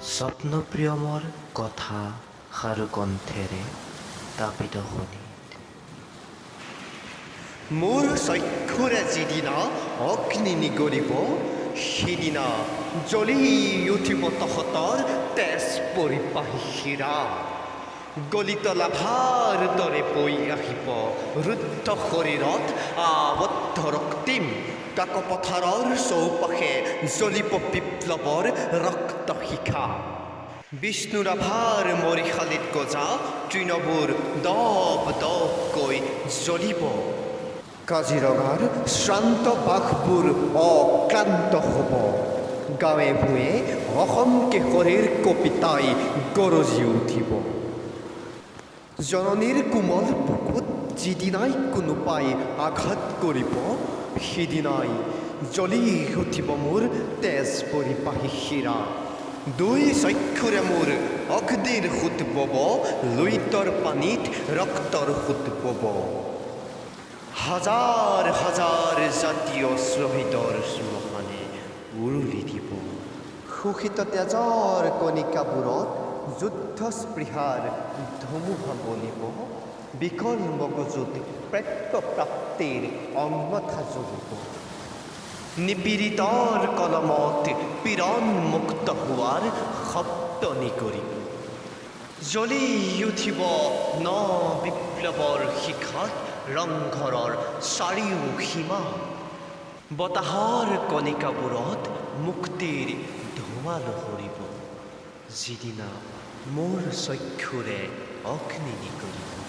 স্বপ্নপ্ৰিয়মৰ কথা সাৰু কণ্ঠেৰে তাপিত শোণিত। মোৰ চক্ষুৰে যিদিনা অগ্নি নিগৰিব, সিদিনা জ্বলি উঠিব তহঁতৰ তেজ পৰিপাহী শিৰা। গলিত লাভাৰ দৰে বৈ আহিব ৰুদ্ধ শৰীৰত আবদ্ধ ৰক্তিম। কাকপথাৰৰ চৌপাশে জ্বলিব বিপ্লৱৰ ৰক্ত শিখা। বিষ্ণুৰাভাৰ মৰিশালীত গজা তৃণবোৰ দপ দপকৈ জ্বলিব। কাজিৰঙাৰ শ্ৰান্ত বাঘবোৰ অক্লান্ত হ'ব। গাঁৱে ভূঞে অসম কেশৰীৰ কবিতাই গৰজি উঠিব। জননীৰ কোমল বুকুত যিদিনাই কোনোবাই আঘাত কৰিব, সিদিনাই জ্বলি উঠিব মোৰ তেজ পৰিপাহী শিৰা। দুই চক্ষুৰে মোৰ অগ্নিৰ সোঁত বব, লুইতৰ পানীত ৰক্তৰ সোঁত বব। হাজাৰ হাজাৰ জাতীয় শ্বহীদৰ শ্মশানে উৰুলি দিব। শোষিত তেজৰ কণিকাবোৰত যুদ্ধ স্পৃহাৰ ধুমুহা বলিব। বিকল মগজুত প্ৰেত্যপ্ৰাপ্তিৰ অন্যথা জ্বলিব। নিপীড়িতৰ কলমত পীড়ন মুক্ত হোৱাৰ শব্দ নিগৰিব। জ্বলি উঠিব ন বিপ্লৱৰ শিখাত ৰংঘৰৰ চাৰিও সীমা। বতাহৰ কণিকাবোৰত মুক্তিৰ ধোঁৱা লহৰিব, যিদিনা মোৰ চক্ষুৰে অগ্নি নিগৰিব।